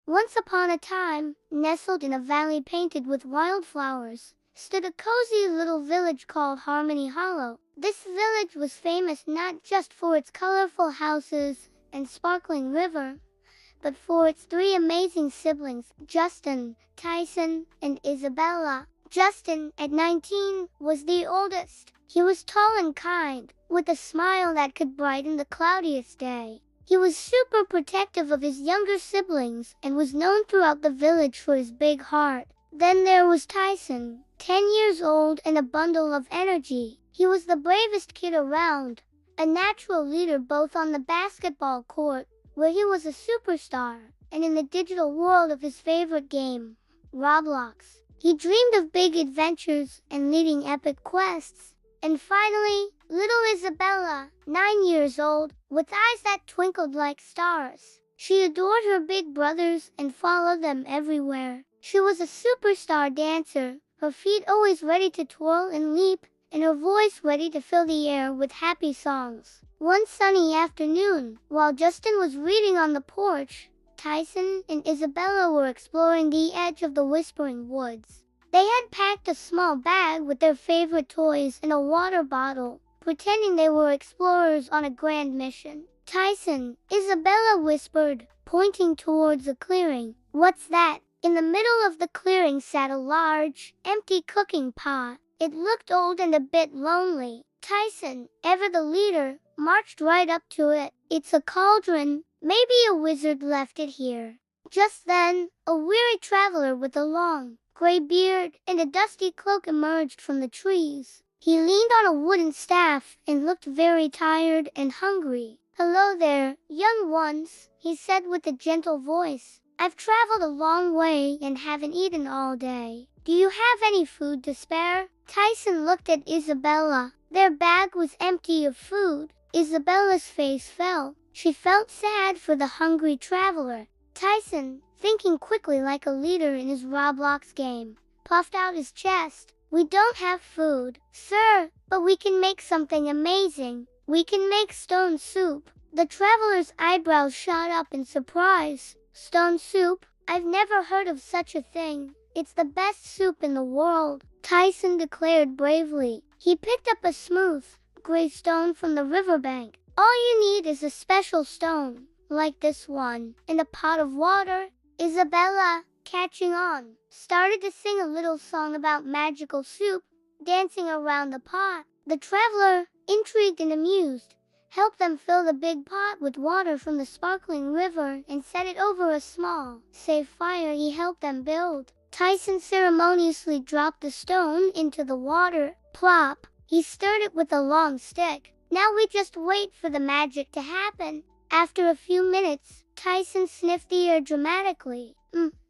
Once upon a time, nestled in a valley painted with wildflowers, stood a cozy little village called Harmony Hollow. This village was famous not just for its colorful houses and sparkling river, but for its three amazing siblings, Justin, Tyson, and Isabella. Justin, at 19, was the oldest. He was tall and kind, with a smile that could brighten the cloudiest day. He was super protective of his younger siblings and was known throughout the village for his big heart. Then there was Tyson, 10 years old and a bundle of energy. He was the bravest kid around, a natural leader both on the basketball court, where he was a superstar, and in the digital world of his favorite game, Roblox. He dreamed of big adventures and leading epic quests. And finally, little Isabella, 9 years old, with eyes that twinkled like stars. She adored her big brothers and followed them everywhere. She was a superstar dancer, her feet always ready to twirl and leap, and her voice ready to fill the air with happy songs. One sunny afternoon, while Justin was reading on the porch, Tyson and Isabella were exploring the edge of the Whispering Woods. They had packed a small bag with their favorite toys and a water bottle, pretending they were explorers on a grand mission. Tyson, Isabella whispered, pointing towards a clearing. "What's that?" In the middle of the clearing sat a large, empty cooking pot. It looked old and a bit lonely. Tyson, ever the leader, marched right up to it. "It's a cauldron. Maybe a wizard left it here." Just then, a weary traveler with a long, gray beard and a dusty cloak emerged from the trees. He leaned on a wooden staff and looked very tired and hungry. "Hello there, young ones," he said with a gentle voice. "I've traveled a long way and haven't eaten all day. Do you have any food to spare?" Tyson looked at Isabella. Their bag was empty of food. Isabella's face fell. She felt sad for the hungry traveler. Tyson, thinking quickly like a leader in his Roblox game, puffed out his chest. "We don't have food, sir, but we can make something amazing. We can make stone soup." The traveler's eyebrows shot up in surprise. "Stone soup? I've never heard of such a thing. It's the best soup in the world," Tyson declared bravely. He picked up a smooth, gray stone from the riverbank. "All you need is a special stone, like this one, and a pot of water." Isabella, catching on, started to sing a little song about magical soup, dancing around the pot. The traveler, intrigued and amused, helped them fill the big pot with water from the sparkling river and set it over a small, safe fire he helped them build. Tyson ceremoniously dropped the stone into the water. Plop! He stirred it with a long stick. "Now we just wait for the magic to happen." After a few minutes, Tyson sniffed the air dramatically.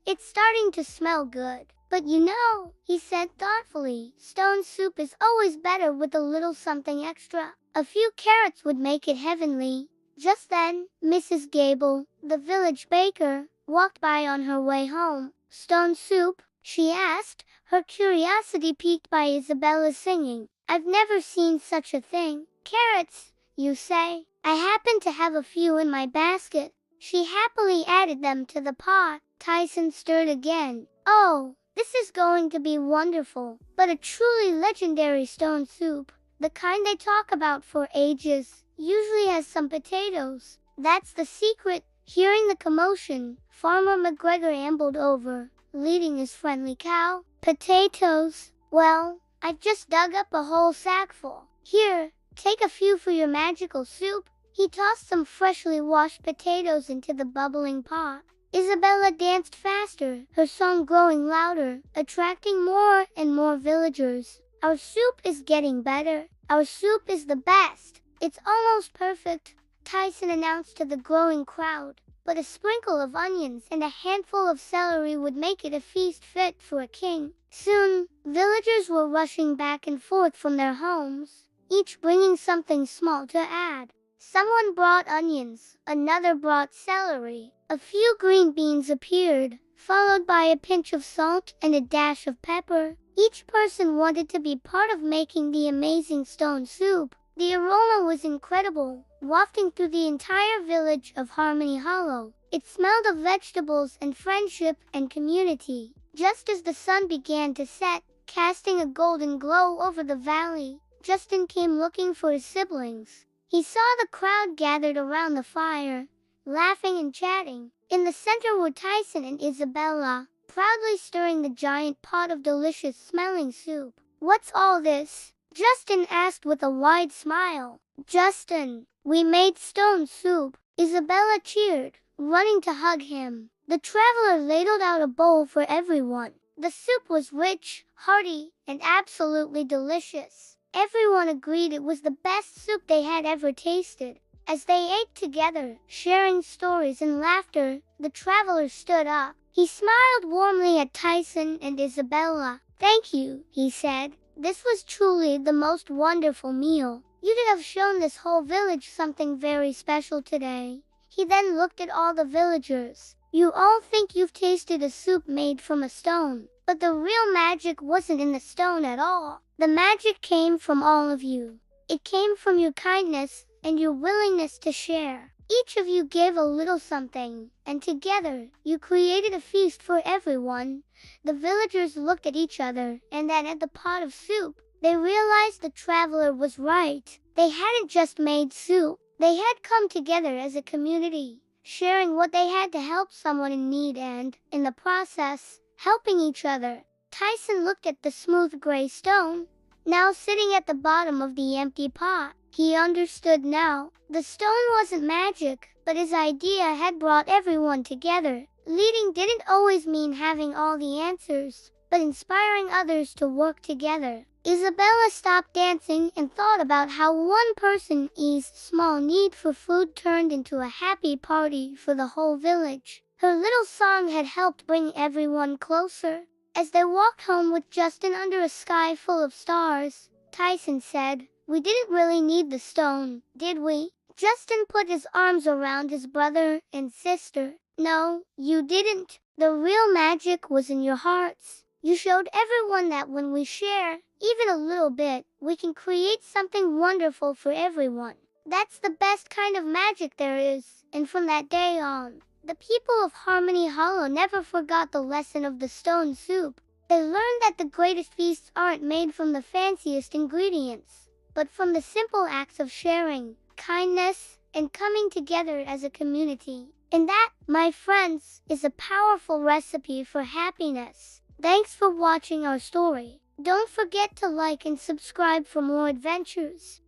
It's starting to smell good. But you know," he said thoughtfully, "stone soup is always better with a little something extra. A few carrots would make it heavenly." Just then, Mrs. Gable, the village baker, walked by on her way home. "Stone soup?" she asked, her curiosity piqued by Isabella's singing. "I've never seen such a thing. Carrots, you say? I happen to have a few in my basket." She happily added them to the pot. Tyson stirred again. "Oh, this is going to be wonderful. But a truly legendary stone soup, the kind they talk about for ages, usually has some potatoes. That's the secret." Hearing the commotion, Farmer McGregor ambled over, leading his friendly cow. "Potatoes? Well, I've just dug up a whole sackful. Here, take a few for your magical soup." He tossed some freshly washed potatoes into the bubbling pot. Isabella danced faster, her song growing louder, attracting more and more villagers. "Our soup is getting better. Our soup is the best. It's almost perfect," Tyson announced to the growing crowd. "But a sprinkle of onions and a handful of celery would make it a feast fit for a king." Soon, villagers were rushing back and forth from their homes, each bringing something small to add. Someone brought onions, another brought celery. A few green beans appeared, followed by a pinch of salt and a dash of pepper. Each person wanted to be part of making the amazing stone soup. The aroma was incredible, wafting through the entire village of Harmony Hollow. It smelled of vegetables and friendship and community. Just as the sun began to set, casting a golden glow over the valley, Justin came looking for his siblings. He saw the crowd gathered around the fire, laughing and chatting. In the center were Tyson and Isabella, proudly stirring the giant pot of delicious-smelling soup. "What's all this?" Justin asked with a wide smile. "Justin, we made stone soup," Isabella cheered, running to hug him. The traveler ladled out a bowl for everyone. The soup was rich, hearty, and absolutely delicious. Everyone agreed it was the best soup they had ever tasted. As they ate together, sharing stories and laughter, the traveler stood up. He smiled warmly at Tyson and Isabella. "Thank you," he said. "This was truly the most wonderful meal. You did have shown this whole village something very special today." He then looked at all the villagers. "You all think you've tasted a soup made from a stone, but the real magic wasn't in the stone at all. The magic came from all of you. It came from your kindness and your willingness to share. Each of you gave a little something, and together, you created a feast for everyone." The villagers looked at each other, and then at the pot of soup. They realized the traveler was right. They hadn't just made soup. They had come together as a community, sharing what they had to help someone in need and, in the process, helping each other. Tyson looked at the smooth gray stone, now sitting at the bottom of the empty pot. He understood now. The stone wasn't magic, but his idea had brought everyone together. Leading didn't always mean having all the answers, but inspiring others to work together. Isabella stopped dancing and thought about how one person's small need for food turned into a happy party for the whole village. Her little song had helped bring everyone closer. As they walked home with Justin under a sky full of stars, Tyson said, "We didn't really need the stone, did we?" Justin put his arms around his brother and sister. "No, you didn't. The real magic was in your hearts. You showed everyone that when we share, even a little bit, we can create something wonderful for everyone. That's the best kind of magic there is." And from that day on, the people of Harmony Hollow never forgot the lesson of the stone soup. They learned that the greatest feasts aren't made from the fanciest ingredients, but from the simple acts of sharing, kindness, and coming together as a community. And that, my friends, is a powerful recipe for happiness. Thanks for watching our story. Don't forget to like and subscribe for more adventures.